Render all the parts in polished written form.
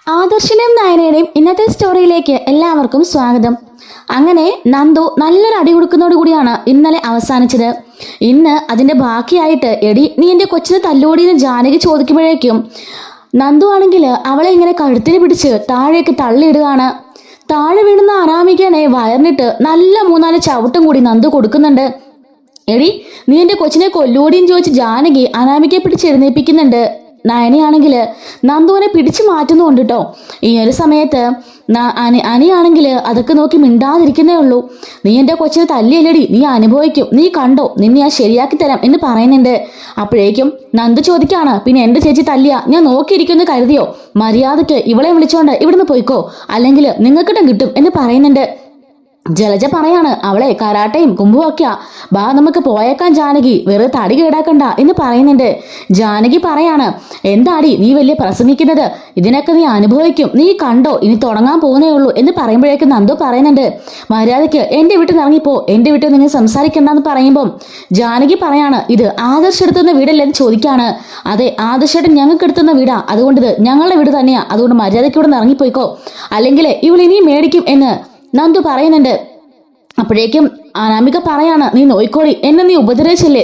ആദർശിന്റെയും നയനയുടെയും ഇന്നത്തെ സ്റ്റോറിയിലേക്ക് എല്ലാവർക്കും സ്വാഗതം. അങ്ങനെ നന്ദു നല്ലൊരു അടി കൊടുക്കുന്നതോടു കൂടിയാണ് ഇന്നലെ അവസാനിച്ചത്. ഇന്ന് അതിന്റെ ബാക്കിയായിട്ട് എടി നീ എന്റെ കൊച്ചിനെ തല്ലോടിയെന്ന് ജാനകി ചോദിക്കുമ്പോഴേക്കും നന്ദു ആണെങ്കിൽ അവളെ ഇങ്ങനെ കഴുത്തിന് പിടിച്ച് താഴേക്ക് തള്ളിയിടുകയാണ്. താഴെ വീണുന്ന അനാമികനെ വയറിനിട്ട് നല്ല 3-4 ചവിട്ടും കൂടി നന്ദു കൊടുക്കുന്നുണ്ട്. എടി നീ എന്റെ കൊച്ചിനെ കൊല്ലോടിയും ചോദിച്ച് ജാനകി അനാമികയെ പിടിച്ച് എഴുന്നേൽപ്പിക്കുന്നുണ്ട്. നയനയാണെങ്കിൽ നന്ദുവിനെ പിടിച്ചു മാറ്റുന്നുണ്ട് കേട്ടോ. ഈ ഒരു സമയത്ത് അനിയാണെങ്കിൽ അതൊക്കെ നോക്കി മിണ്ടാതിരിക്കുന്നേ ഉള്ളൂ. നീ എൻ്റെ കൊച്ചിനെ തല്ലിയല്ലടി, നീ അനുഭവിക്കും, നീ കണ്ടോ, നിന്നെ ഞാൻ ശരിയാക്കി തരാം എന്ന് പറയുന്നുണ്ട്. അപ്പോഴേക്കും നന്ദു ചോദിക്കാണ്, പിന്നെ എൻ്റെ ചേച്ചി തല്ലിയ ഞാൻ നോക്കിയിരിക്കുമെന്ന് കരുതിയോ? മര്യാദയ്ക്ക് ഇവളെ വിളിച്ചോണ്ട് ഇവിടുന്ന് പോയിക്കോ, അല്ലെങ്കിൽ നിങ്ങൾക്കിട്ടും കിട്ടും എന്ന് പറയുന്നുണ്ട്. ജലജ പറയാണ്, അവളെ കരാട്ടയും കുമ്പുമൊക്കെയാ, ബാ നമുക്ക് പോയേക്കാൻ ജാനകി, വെറുതെ തടി കേടാക്കണ്ട എന്ന് പറയുന്നുണ്ട്. ജാനകി പറയാണ്, എന്താടി നീ വലിയ പ്രസംഗിക്കുന്നത്, ഇതിനൊക്കെ നീ അനുഭവിക്കും, നീ കണ്ടോ, ഇനി തുടങ്ങാൻ പോകുന്നേ ഉള്ളൂ എന്ന് പറയുമ്പോഴേക്കും നന്ദു പറയുന്നുണ്ട്, മര്യാദയ്ക്ക് എൻ്റെ വീട്ടിൽ നിന്ന് ഇറങ്ങിപ്പോ, എൻ്റെ വീട്ടിൽ നിങ്ങൾ സംസാരിക്കണ്ടെന്ന് പറയുമ്പം ജാനകി പറയാണ്, ഇത് ആദർശ് എടുത്തുന്ന വീടല്ലെന്ന് ചോദിക്കാണ്. അതെ, ആദർശേട്ടൻ ഞങ്ങൾക്ക് എടുത്തുന്ന വീടാ, അതുകൊണ്ട് ഇത് ഞങ്ങളുടെ വീട് തന്നെയാ, അതുകൊണ്ട് മര്യാദയ്ക്ക് ഇവിടെ നിന്ന് ഇറങ്ങിപ്പോയിക്കോ, അല്ലെങ്കിൽ ഇവൾ ഇനിയും മേടിക്കും എന്ന് നന്ദു പറയുന്നുണ്ട്. അപ്പോഴേക്കും അനാമിക പറയാണ്, നീ നോയിക്കോളി, എന്നെ നീ ഉപദ്രവിച്ചല്ലേ,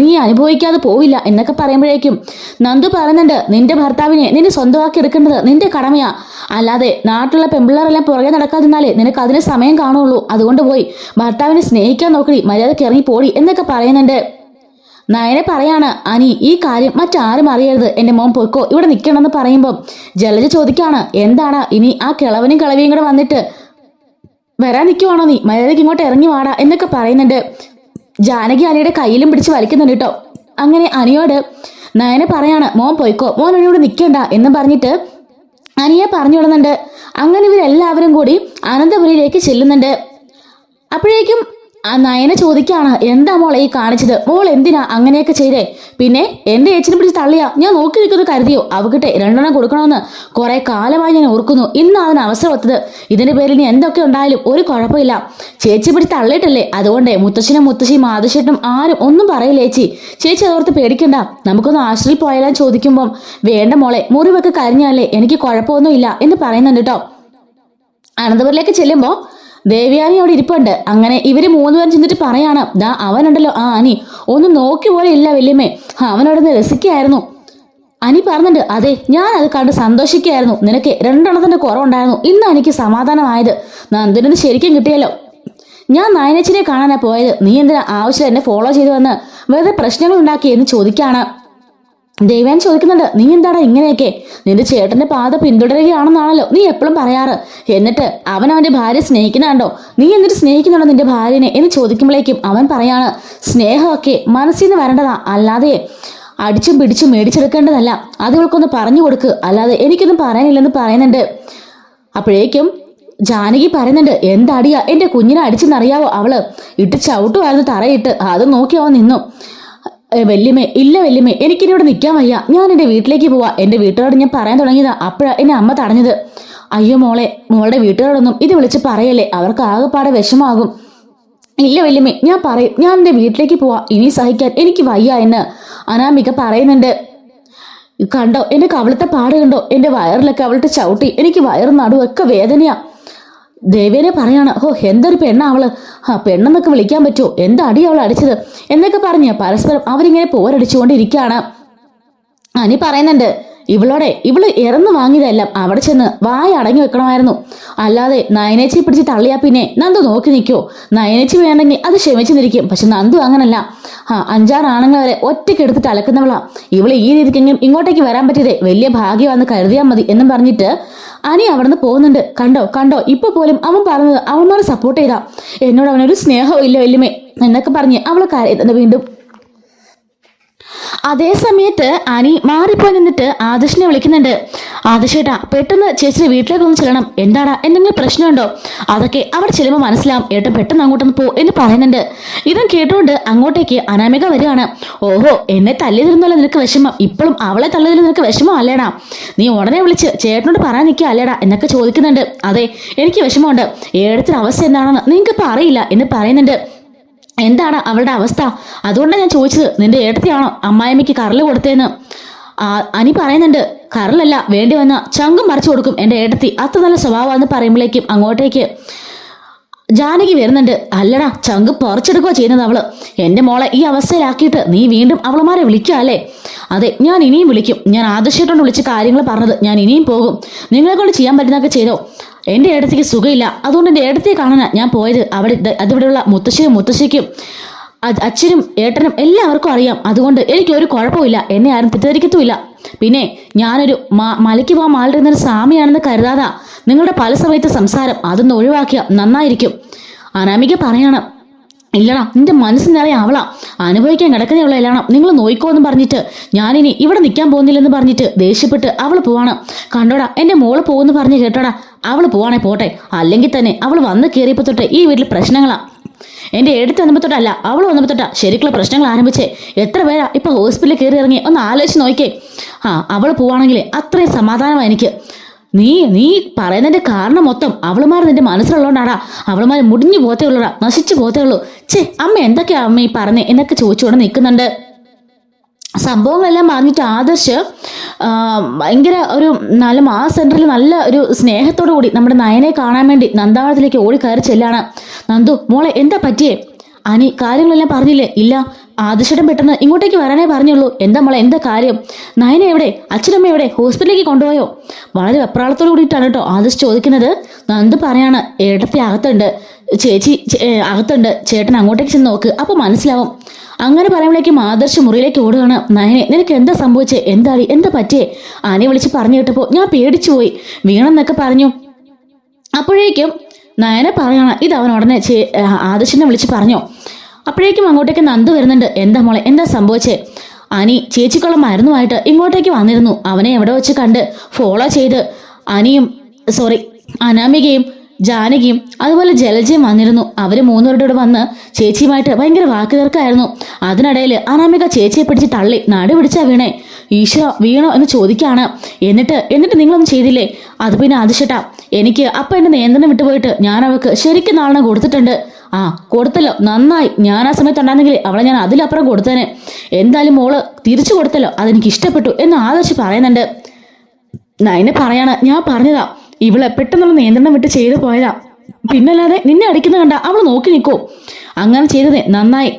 നീ അനുഭവിക്കാതെ പോവില്ല എന്നൊക്കെ പറയുമ്പോഴേക്കും നന്ദു പറയുന്നുണ്ട്, നിന്റെ ഭർത്താവിനെ നിന്നെ സ്വന്തമാക്കി എടുക്കേണ്ടത് നിന്റെ കടമയാ, അല്ലാതെ നാട്ടിലുള്ള പെമ്പിള്ളേരെല്ലാം പുറകെ നടക്കാതിരുന്നാലേ നിനക്ക് അതിന് സമയം കാണുള്ളൂ, അതുകൊണ്ട് പോയി ഭർത്താവിനെ സ്നേഹിക്കാൻ നോക്കടി, മര്യാദയ്ക്ക് ഇറങ്ങി പോടി എന്നൊക്കെ പറയുന്നുണ്ട്. നയനെ പറയാണ്, അനി ഈ കാര്യം മറ്റാരും അറിയരുത്, എൻ്റെ മോൻ പോയിക്കോ, ഇവിടെ നിൽക്കണമെന്ന് പറയുമ്പം ജലജ ചോദിക്കാണ്, എന്താണ് ഇനി ആ കിളവനും കിളവിയും കൂടെ വന്നിട്ട് വരാൻ നിൽക്കുവാണോ, നീ മര്യാദയ്ക്ക് ഇങ്ങോട്ട് ഇറങ്ങി വാടാ എന്നൊക്കെ പറയുന്നുണ്ട്. ജാനകി അനിയുടെ കയ്യിലും പിടിച്ച് വലിക്കുന്നുണ്ട് കേട്ടോ. അങ്ങനെ അനിയോട് നയനെ പറയാണ്, മോൻ പോയിക്കോ, മോൻ ഇവിടെ നിൽക്കണ്ട എന്നും പറഞ്ഞിട്ട് അനിയെ പറഞ്ഞു വിടുന്നുണ്ട്. അങ്ങനെ ഇവരെല്ലാവരും കൂടി അനന്തപുരിയിലേക്ക് ചെല്ലുന്നുണ്ട്. അപ്പോഴേക്കും ആ നയനെ ചോദിക്കാണ്, എന്താ മോളെ ഈ കാണിച്ചത്, മോൾ എന്തിനാ അങ്ങനെയൊക്കെ ചെയ്തേ, പിന്നെ എൻ്റെ ഏച്ചിനെ പിടിച്ച് തള്ളിയാ ഞാൻ നോക്കി നിൽക്കുന്നത് കരുതിയോ, അവകിട്ടെ 2 കൊടുക്കണമെന്ന് കുറെ കാലമായി ഞാൻ ഓർക്കുന്നു, ഇന്ന് അതിന് അവസരം ഒത്തത്, ഇതിന്റെ പേരിൽ ഇനി എന്തൊക്കെ ഉണ്ടായാലും ഒരു കുഴപ്പമില്ല, ചേച്ചി പിടിച്ച് തള്ളിയിട്ടല്ലേ, അതുകൊണ്ട് മുത്തശ്ശനും മുത്തശ്ശിയും ആദർശേട്ടനും ആരും ഒന്നും പറയില്ല ചേച്ചി അതോർത്ത് പേടിക്കണ്ട, നമുക്കൊന്ന് ആശ്രയിൽ പോയാലും ചോദിക്കുമ്പം വേണ്ട മോളെ, മുറിവൊക്കെ കരിഞ്ഞാലേ എനിക്ക് കുഴപ്പമൊന്നുമില്ല എന്ന് പറയുന്നുണ്ട് കേട്ടോ. അനന്തപുരിലേക്ക് ചെല്ലുമ്പോ ദേവയാനി അവിടെ ഇരിപ്പുണ്ട്. അങ്ങനെ ഇവര് 3 പേരും ചെന്നിട്ട് പറയാണ്, ദാ അവനുണ്ടല്ലോ ആ അനി, ഒന്നും നോക്കി പോലെ ഇല്ല വല്യമ്മേ, അവനവിടെ നിന്ന് രസിക്കുകയായിരുന്നു. അനി പറഞ്ഞിട്ട്, അതെ ഞാൻ അത് കണ്ട് സന്തോഷിക്കുകയായിരുന്നു, നിനക്ക് 2 കുറവുണ്ടായിരുന്നു, ഇന്ന് എനിക്ക് സമാധാനമായത്, നന്ദുവിന് ശരിക്കും കിട്ടിയല്ലോ, ഞാൻ നയനച്ചിനെ കാണാനാ പോയത്, നീ എന്തിനാ ആവശ്യം എന്നെ ഫോളോ ചെയ്തു വന്ന് വെറുതെ പ്രശ്നങ്ങൾ ഉണ്ടാക്കി എന്ന് ചോദിക്കാണ്. ദേവയാൻ ചോദിക്കുന്നുണ്ട്, നീ എന്താടാ ഇങ്ങനെയൊക്കെ, നിന്റെ ചേട്ടന്റെ പാത പിന്തുടരുകയാണെന്നാണല്ലോ നീ എപ്പോഴും പറയാറ്, എന്നിട്ട് അവന്റെ ഭാര്യ സ്നേഹിക്കുന്നുണ്ടോ, നീ എന്നിട്ട് സ്നേഹിക്കുന്നുണ്ടോ നിന്റെ ഭാര്യനെ എന്ന് ചോദിക്കുമ്പോഴേക്കും അവൻ പറയാണ്, സ്നേഹമൊക്കെ മനസ്സിൽ നിന്ന് വരേണ്ടതാ, അല്ലാതെ അടിച്ചും പിടിച്ചും മേടിച്ചെടുക്കേണ്ടതല്ല, അത് ഇവൾക്കൊന്ന് പറഞ്ഞു കൊടുക്ക്, അല്ലാതെ എനിക്കൊന്നും പറയാനില്ലെന്ന് പറയുന്നുണ്ട്. അപ്പോഴേക്കും ജാനകി പറയുന്നുണ്ട്, എന്താടിയാ എന്റെ കുഞ്ഞിനെ അടിച്ചെന്നറിയാവോ, അവള് ഇട്ട് ചവിട്ടുമായിരുന്നു തറയിട്ട്, അത് നോക്കി അവൻ നിന്നു. വല്യമ്മേ, ഇല്ല വല്യമ്മേ, എനിക്കിനി ഇവിടെ നിൽക്കാൻ വയ്യ, ഞാൻ എൻ്റെ വീട്ടിലേക്ക് പോവാ, എൻ്റെ വീട്ടുകാരോട് ഞാൻ പറയാൻ തുടങ്ങിയതാ, അപ്പോഴാ എന്നെ അമ്മ തടഞ്ഞത്. അയ്യോ മോളെ, മോളുടെ വീട്ടുകാരോടൊന്നും ഇത് വിളിച്ച് പറയല്ലേ, അവർക്ക് ആകെപ്പാടെ വിഷമാകും. ഇല്ല വല്യമ്മേ, ഞാൻ പറയും, ഞാൻ എൻ്റെ വീട്ടിലേക്ക് പോവാ, ഇനി സഹിക്കാൻ എനിക്ക് വയ്യ എന്ന് അനാമിക പറയുന്നുണ്ട്. കണ്ടോ എൻ്റെ കവിളത്തെ പാട് കണ്ടോ, എൻ്റെ വയറിലൊക്കെ അവളുടെ ചവിട്ടി, എനിക്ക് വയറും നടുവൊക്കെ വേദനയാ. ദേവേനെ പറയാണ്, ഓ എന്തൊരു പെണ്ണാ അവള്, പെണ്ണെന്നൊക്കെ വിളിക്കാൻ പറ്റുമോ, എന്താ അടി അവൾ അടിച്ചത് എന്നൊക്കെ പറഞ്ഞ് പരസ്പരം അവരിങ്ങനെ പോരടിച്ചുകൊണ്ടിരിക്കുകയാണ്. അനി പറയുന്നുണ്ട്, ഇവള് ഇറന്നു വാങ്ങിയതെല്ലാം അവിടെ ചെന്ന് വായ അടങ്ങി വെക്കണമായിരുന്നു, അല്ലാതെ നയനേച്ചി പിടിച്ച് തള്ളിയാ പിന്നെ നന്ദു നോക്കി നിൽക്കോ, നയനേച്ചി വേണ്ടെങ്കിൽ അത് ക്ഷമിച്ചു നിൽക്കും, പക്ഷെ നന്ദു അങ്ങനല്ല, 5-6 ആണുങ്ങൾ വരെ ഒറ്റയ്ക്ക് എടുത്തിട്ട് അലക്കുന്നവളാ, ഇവള് ഈ രീതിക്കെങ്കിലും ഇങ്ങോട്ടേക്ക് വരാൻ പറ്റിയതേ വലിയ ഭാഗ്യമാണെന്ന് കരുതിയാൽ മതി എന്നും പറഞ്ഞിട്ട് അനി അവിടുന്ന് പോകുന്നുണ്ട്. കണ്ടോ ഇപ്പൊ പോലും അവൻ പറഞ്ഞത് അവന്മാരെ സപ്പോർട്ട് ചെയ്താ, എന്നോട് അവനൊരു സ്നേഹവും ഇല്ല വല്യമ്മേ എന്നൊക്കെ പറഞ്ഞ് അവളെ കരയുന്നത് വീണ്ടും. അതേ സമയത്ത് അനി മാറിപ്പോയി നിന്നിട്ട് ആദർശിനെ വിളിക്കുന്നുണ്ട്, ആദർശേട്ടാ പെട്ടെന്ന് ചേച്ചിയുടെ വീട്ടിലേക്ക് ഒന്ന് ചെല്ലണം, എന്താടാ എന്തെങ്കിലും പ്രശ്നമുണ്ടോ, അതൊക്കെ അവിടെ ചെല്ലുമ്പോൾ മനസ്സിലാവും, ഏട്ടൻ പെട്ടെന്ന് അങ്ങോട്ടൊന്ന് പോ എന്ന് പറയുന്നുണ്ട്. ഇതും കേട്ടുകൊണ്ട് അങ്ങോട്ടേക്ക് അനാമിക വരികയാണ്. ഓഹോ, എന്നെ തല്ലിയതിരുന്നല്ലോ നിനക്ക് വിഷമം, ഇപ്പോഴും അവളെ തള്ളിയതിൽ നിനക്ക് വിഷമം അല്ലേടാ, നീ ഉടനെ വിളിച്ച് ചേട്ടനോട് പറയാൻ നിൽക്കുക അല്ലേടാ എന്നൊക്കെ ചോദിക്കുന്നുണ്ട്. അതെ എനിക്ക് വിഷമമുണ്ട്, ഏടത്തിന്റെ അവസ്ഥ എന്താണെന്ന് നിങ്ങൾക്കിപ്പോൾ അറിയില്ല എന്ന് പറയുന്നുണ്ട്. എന്താണ് അവളുടെ അവസ്ഥ, അതുകൊണ്ടാണ് ഞാൻ ചോദിച്ചത്, നിന്റെ ഏട്ടത്തെയാണോ അമ്മായിമ്മയ്ക്ക് കറല് കൊടുത്തേന്ന്. അനി പറയുന്നുണ്ട്, കരളല്ല വേണ്ടി വന്ന ചങ്കും മറിച്ചു കൊടുക്കും എൻ്റെ ഏട്ടത്തി, അത്ര നല്ല സ്വഭാവമാണെന്ന് പറയുമ്പോഴേക്കും അങ്ങോട്ടേക്ക് ജാനകി വരുന്നുണ്ട്. അല്ലടാ, ചങ്ക് പറിച്ചെടുക്കുക ചെയ്യുന്നത് അവള്. എൻ്റെ മോളെ ഈ അവസ്ഥയിലാക്കിയിട്ട് നീ വീണ്ടും അവളുമാരെ വിളിക്കുക അല്ലേ? അതെ, ഞാൻ ഇനിയും വിളിക്കും. ഞാൻ ആദർശമായിട്ടുണ്ട് വിളിച്ച് കാര്യങ്ങൾ പറഞ്ഞത്. ഞാൻ ഇനിയും പോകും. നിങ്ങളെ കൊണ്ട് ചെയ്യാൻ പറ്റുന്നതൊക്കെ ചെയ്തോ. എൻ്റെ ഏടത്തേക്ക് സുഖമില്ല, അതുകൊണ്ട് എൻ്റെ ഏടത്തിയെ കാണാനാണ് ഞാൻ പോയത്. അതിവിടെയുള്ള മുത്തശ്ശിക്കും അച്ഛനും ഏട്ടനും എല്ലാവർക്കും അറിയാം. അതുകൊണ്ട് എനിക്ക് ഒരു കുഴപ്പമില്ല, എന്നെ ആരും തെറ്റിദ്ധരിക്കത്തുമില്ല. പിന്നെ ഞാനൊരു മലയ്ക്ക് പോകാൻ മാറിയിരുന്നൊരു സ്വാമിയാണെന്ന് കരുതാതാ നിങ്ങളുടെ പല സമയത്ത് സംസാരം. അതൊന്ന് ഒഴിവാക്കിയ നന്നായിരിക്കും. അനാമിക പറയണം. ഇല്ലടാ, നിന്റെ മനസ്സ് നിറയെ അവളാ, അനുഭവിക്കാൻ കിടക്കുന്നയുള്ള എല്ലാം നിങ്ങൾ നോയിക്കോന്ന് പറഞ്ഞിട്ട് ഞാനിനി ഇവിടെ നിൽക്കാൻ പോകുന്നില്ലെന്ന് പറഞ്ഞിട്ട് ദേഷ്യപ്പെട്ട് അവൾ പോവാണ്. കണ്ടോടാ, എൻ്റെ മോള് പോകുമെന്ന് പറഞ്ഞ് കേട്ടോടാ. അവൾ പോവാണേ പോട്ടെ, അല്ലെങ്കിൽ തന്നെ അവൾ വന്ന് കയറിയപ്പോ തൊട്ട് ഈ വീട്ടിൽ പ്രശ്നങ്ങളാ. എൻ്റെ എടുത്ത് വന്നപ്പോ തൊട്ടല്ല, അവൾ വന്നപ്പോ തൊട്ടാ ശരിക്കുള്ള പ്രശ്നങ്ങൾ ആരംഭിച്ചേ. എത്ര പേരാ ഇപ്പൊ ഹോസ്പിറ്റലിൽ കയറി ഇറങ്ങി, ഒന്ന് ആലോചിച്ച് നോക്കിയേ. അവൾ പോവാണെങ്കിൽ അത്രയും സമാധാനമാണ് എനിക്ക്. നീ പറയുന്നതിന്റെ കാരണം മൊത്തം അവളുമാർ നിന്റെ മനസ്സിലുള്ളതുകൊണ്ടാടാ. അവളുമാർ മുടിഞ്ഞു പോത്തേ ഉള്ളൂടാ, നശിച്ചു പോത്തേ ഉള്ളൂ. അമ്മ എന്തൊക്കെയാ അമ്മ ഈ പറഞ്ഞേ എന്നൊക്കെ ചോദിച്ചുകൊണ്ട് നിൽക്കുന്നുണ്ട്. സംഭവങ്ങളെല്ലാം പറഞ്ഞിട്ട് ആദർശ് ഭയങ്കര ഒരു ആ സെന്ററിൽ നല്ല ഒരു സ്നേഹത്തോടു കൂടി നമ്മുടെ നയനെ കാണാൻ വേണ്ടി നന്ദാവനത്തിലേക്ക് ഓടി കയറി ചെല്ലാണ്. നന്ദു മോളെ എന്താ പറ്റിയേ? അനി കാര്യങ്ങളെല്ലാം പറഞ്ഞില്ലേ? ഇല്ല, ആദർശം പെട്ടെന്ന് ഇങ്ങോട്ടേക്ക് വരാനേ പറഞ്ഞുള്ളൂ. എന്താ മോളെ, എന്താ കാര്യം? നയന എവിടെ? അച്ഛനമ്മ എവിടെ? ഹോസ്പിറ്റലിലേക്ക് കൊണ്ടുപോയോ? വളരെ വെപ്രാളത്തോട് കൂടിയിട്ടാണ് കേട്ടോ ആദർശ് ചോദിക്കുന്നത്. നന്ദു പറയാണ്, ഏട്ടത്തി അകത്തുണ്ട്, ചേച്ചി അകത്തുണ്ട്, ചേട്ടൻ അങ്ങോട്ടേക്ക് ചെന്ന് നോക്ക്, അപ്പൊ മനസ്സിലാവും. അങ്ങനെ പറയുമ്പോഴേക്കും ആദർശ് മുറിയിലേക്ക് ഓടുകയാണ്. നയനെ നിനക്ക് എന്താ സംഭവിച്ചേ? എന്താ പറ്റിയേ? ആനെ വിളിച്ച് പറഞ്ഞു കേട്ടപ്പോ ഞാൻ പേടിച്ചു പോയി, വീണെന്നൊക്കെ പറഞ്ഞു. അപ്പോഴേക്കും നയനെ പറയണം ഇത് അവൻ ഉടനെ ആദർശിനെ വിളിച്ച് പറഞ്ഞോ. അപ്പോഴേക്കും അങ്ങോട്ടേക്ക് നന്ദു വരുന്നുണ്ട്. എന്താ മോളെ, എന്താ സംഭവിച്ചേ? അനി ചേച്ചിക്കുള്ള മരുന്നുമായിട്ട് ഇങ്ങോട്ടേക്ക് വന്നിരുന്നു. അവനെ എവിടെ വെച്ച് കണ്ട് ഫോളോ ചെയ്ത് അനാമികയും ജാനകിയും അതുപോലെ ജലജയും വന്നിരുന്നു. അവര് മൂന്നുപേരുടെ വന്ന് ചേച്ചിയുമായിട്ട് ഭയങ്കര വാക്കുതർക്കായിരുന്നു. അതിനിടയിൽ അനാമിക ചേച്ചിയെ പിടിച്ച് തള്ളി നാട് പിടിച്ചാ വീണേ. ഈശ്വര, വീണോ എന്ന് ചോദിക്കാണ്. എന്നിട്ട് നിങ്ങളൊന്നും ചെയ്തില്ലേ? അത് പിന്നെ അതിശട്ടാ, എനിക്ക് അപ്പൊ എന്റെ നിയന്ത്രണം വിട്ടുപോയിട്ട് ഞാൻ അവൾക്ക് ശരിക്കും നാളെ കൊടുത്തിട്ടുണ്ട്. കൊടുത്തല്ലോ, നന്നായി. ഞാൻ ആ സമയത്ത് ഉണ്ടായിരുന്നെങ്കിൽ അവളെ ഞാൻ അതിലപ്പുറം കൊടുത്തേനെ. എന്തായാലും മോള് തിരിച്ചു കൊടുത്തല്ലോ, അതെനിക്ക് ഇഷ്ടപ്പെട്ടു എന്ന് ആദർശ് പറയുന്നുണ്ട്. നയനെ പറയാണ്, ഞാൻ പറഞ്ഞതാ ഇവളെ പെട്ടെന്നുള്ള നിയന്ത്രണം വിട്ട് ചെയ്തു പോയതാ, പിന്നല്ലാതെ നിന്നെ അടിക്കുന്ന കണ്ട അവള് നോക്കി നിൽക്കോ? അങ്ങനെ ചെയ്തതേ നന്നായി.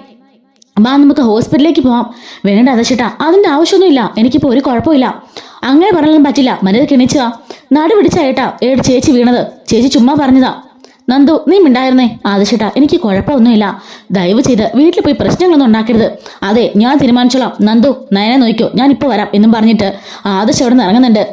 ബാ നമുക്ക് ഹോസ്പിറ്റലിലേക്ക് പോവാം. വേണ്ട അതച്ചിട്ടാ, അതിന്റെ ആവശ്യമൊന്നുമില്ല, എനിക്കിപ്പോ ഒരു കുഴപ്പമില്ല. അങ്ങനെ പറയാനൊന്നും പറ്റില്ല, മര്യാദ കിണിച്ചാ നടു പിടിച്ചായിട്ടാ ചേച്ചി വീണത്. ചേച്ചി ചുമ്മാ പറഞ്ഞതാ. നന്ദു നീ മിണ്ടായിരുന്നേ. ആദർശേട്ടാ, എനിക്ക് കുഴപ്പമൊന്നുമില്ല, ദയവ് ചെയ്ത് വീട്ടിൽ പോയി പ്രശ്നങ്ങളൊന്നും ഉണ്ടാക്കരുത്. അതെ, ഞാൻ തീരുമാനിച്ചോളാം. നന്ദു നയനെ നോക്കിക്കോ, ഞാൻ ഇപ്പൊ വരാം എന്നും പറഞ്ഞിട്ട് ആദർശ് അവിടെ നിന്ന് ഇറങ്ങുന്നുണ്ട്.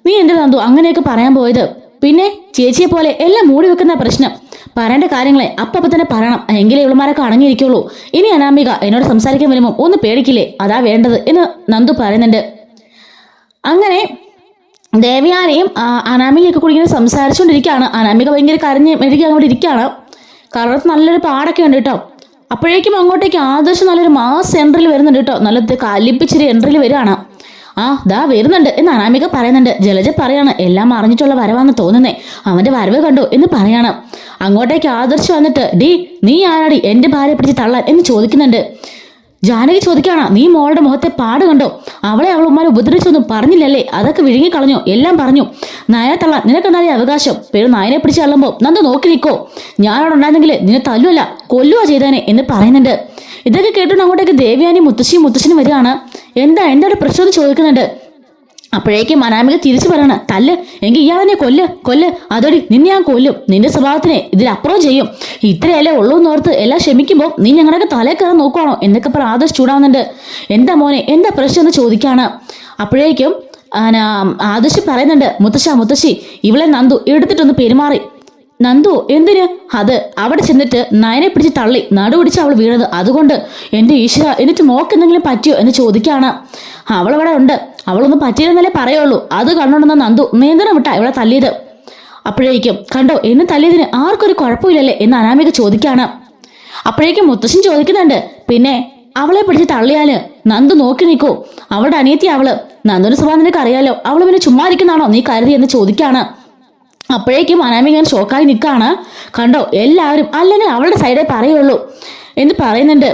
നീ എന്റെ നന്ദു അങ്ങനെയൊക്കെ പറയാൻ പോയത്? പിന്നെ ചേച്ചിയെ പോലെ എല്ലാം മൂടി വെക്കുന്ന പ്രശ്നം. പറയേണ്ട കാര്യങ്ങളെ അപ്പൊ തന്നെ പറയണം, എങ്കിലേ ഇവളുമാരൊക്കെ അടങ്ങിയിരിക്കുള്ളൂ. ഇനി അനാമിക എന്നോട് സംസാരിക്കാൻ വരുമ്പോൾ ഒന്ന് പേടിക്കില്ലേ, അതാ വേണ്ടത് എന്ന് നന്ദു പറയുന്നുണ്ട്. അങ്ങനെ ദേവയാനയും അനാമികയൊക്കെ കൂടി ഇങ്ങനെ സംസാരിച്ചുകൊണ്ടിരിക്കുകയാണ്. അനാമിക ഭയങ്കര കരഞ്ഞ് മെഴുകി അങ്ങോട്ട് ഇരിക്കുകയാണ്. കറത്ത് നല്ലൊരു പാടൊക്കെ ഉണ്ട് കേട്ടോ. അപ്പോഴേക്കും അങ്ങോട്ടേക്ക് ആദർശം നല്ലൊരു മാസ് എൻട്രിയിൽ വരുന്നുണ്ട് കേട്ടോ. നല്ല കലിപ്പിച്ചിരി എൻട്രിയിൽ വരികയാണ്. ദാ വരുന്നുണ്ട് എന്ന് അനാമിക പറയുന്നുണ്ട്. ജലജ പറയാണ്, എല്ലാം അറിഞ്ഞിട്ടുള്ള വരവാന്ന് തോന്നുന്നേ, അവന്റെ വരവ് കണ്ടു എന്ന് പറയാണ്. അങ്ങോട്ടേക്ക് ആദർശ് വന്നിട്ട്, നീ ആരാടി എന്റെ ഭാര്യയെ പിടിച്ച് തള്ളാൻ എന്ന് ചോദിക്കുന്നുണ്ട്. ജാനകി ചോദിക്കാണ്, നീ മോളുടെ മുഖത്തെ പാട് കണ്ടോ? അവളെ അവളുമാരെ ഉപദ്രവിച്ചൊന്നും പറഞ്ഞില്ലല്ലേ? അതൊക്കെ വിഴുങ്ങിക്കളഞ്ഞോ? എല്ലാം പറഞ്ഞു. നയനെ തള്ളാൻ നിനക്കെന്തായാലും അവകാശം? നായനെ പിടിച്ച് തള്ളുമ്പോ നന്ദു നോക്കി നിൽക്കോ? ഞാനവിടെ ഉണ്ടായിരുന്നെങ്കിൽ നിന്നെ തല്ലുവല്ല കൊല്ലുവാ ചെയ്തേനെ എന്ന് പറയുന്നുണ്ട്. ഇതൊക്കെ കേട്ടിട്ട് അങ്ങോട്ടേക്ക് ദേവയാനി മുത്തശ്ശനും വരികയാണ്. എന്താണ് പ്രശ്നം എന്ന് ചോദിക്കുന്നുണ്ട്. അപ്പോഴേക്കും അനാമിക തിരിച്ചു പറയണം, തല്ല് എങ്കിൽ ഇയാളെന്നെ കൊല്ല് അതോടി നിന്നെ ഞാൻ കൊല്ലും, നിന്റെ സ്വഭാവത്തിനെ ഇതിലപ്പുറം ചെയ്യും, ഇത്രയല്ലേ ഉള്ളൂ എന്നോർത്ത് എല്ലാം ക്ഷമിക്കുമ്പോൾ നീ ഞങ്ങളൊക്കെ തലേ കയറാൻ നോക്കുവാണോ എന്നൊക്കെ ആദർശ് ചൂടാവുന്നുണ്ട്. എന്താ മോനെ, എന്താ പ്രശ്നം എന്ന് ചോദിക്കാണ്. അപ്പോഴേക്കും ആദർശ് പറയുന്നുണ്ട്, മുത്തശ്ശി ഇവളെ നന്ദു എടുത്തിട്ടൊന്ന് പെരുമാറി. നന്ദു എന്തിന്? അത് അവിടെ ചെന്നിട്ട് നയനെ പിടിച്ച് തള്ളി നടുപിടിച്ച് അവൾ വീണത്, അതുകൊണ്ട് എന്റെ ഈശ്വര, എന്നിട്ട് മോക്ക് എന്തെങ്കിലും പറ്റിയോ എന്ന് ചോദിക്കാണ്. അവളവിടെ ഉണ്ട്, അവളൊന്നും പറ്റിയില്ലെന്നല്ലേ പറയുള്ളൂ, അത് കണ്ടോണ്ടെന്ന നന്ദു നിയന്ത്രണം വിട്ടാ ഇവിടെ തല്ലിയത്. അപ്പോഴേക്കും കണ്ടോ എന്നെ തല്ലിയതിന് ആർക്കൊരു കുഴപ്പമില്ലല്ലേ എന്ന് അനാമിക ചോദിക്കാണ്. അപ്പോഴേക്കും മുത്തശ്ശൻ ചോദിക്കുന്നുണ്ട്, പിന്നെ അവളെ പിടിച്ച് തള്ളിയാല് നന്ദു നോക്കി നിൽക്കൂ? അവളുടെ അനിയത്തി അവള്, നന്ദുവിന്റെ സ്വഭാവം നിനക്ക് അറിയാലോ, അവള് പിന്നെ ചുമ്മാ ഇരിക്കുന്നാണോ നീ കരുതി എന്ന് ചോദിക്കാണ്. അപ്പോഴേക്കും അനാമിക ഞാൻ ഷോക്കായി നിൽക്കാണ്. കണ്ടോ എല്ലാവരും അല്ലെങ്കിൽ അവളുടെ സൈഡേ പറയുള്ളൂ എന്ന് പറയുന്നുണ്ട്.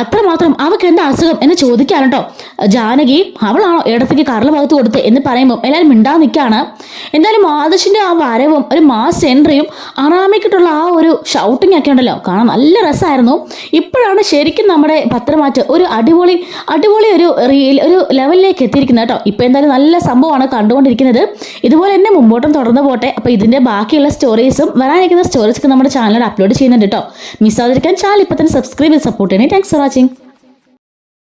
അത്രമാത്രം അവൾക്ക് എന്താ അസുഖം എന്ന് ചോദിക്കാണ് കേട്ടോ. ജാനകി അവളാണോ ഇടത്തേക്ക് കറല ഭാഗത്ത് കൊടുത്ത് എന്ന് പറയുമ്പോൾ എല്ലാവരും മിണ്ടാ നിൽക്കുകയാണ്. എന്തായാലും ആദർശിന്റെ ആ വരവും ഒരു മാസ് എൻട്രിയും അറാമിക്കിട്ടുള്ള ആ ഒരു ഷൗട്ടിങ് ഒക്കെ ഉണ്ടല്ലോ, കാണാൻ നല്ല രസമായിരുന്നു. ഇപ്പോഴാണ് ശരിക്കും നമ്മുടെ പത്രമാറ്റ് ഒരു അടിപൊളി ഒരു ലെവലിലേക്ക് എത്തിയിരിക്കുന്നത് കേട്ടോ. ഇപ്പൊ എന്തായാലും നല്ല സംഭവമാണ് കണ്ടുകൊണ്ടിരിക്കുന്നത്. ഇതുപോലെ തന്നെ മുമ്പോട്ടും തുടർന്ന് പോട്ടെ. അപ്പൊ ഇതിന്റെ ബാക്കിയുള്ള സ്റ്റോറീസും വരാനിരിക്കുന്ന സ്റ്റോറീസൊക്കെ നമ്മുടെ ചാനലിൽ അപ്ലോഡ് ചെയ്യുന്നുണ്ട് കേട്ടോ. മിസ്സാതിരിക്കാൻ ചാനൽ ഇപ്പൊ തന്നെ സബ്സ്ക്രൈബ് ചെയ്ത് സപ്പോർട്ട് ചെയ്യണേ. Thanks for watching.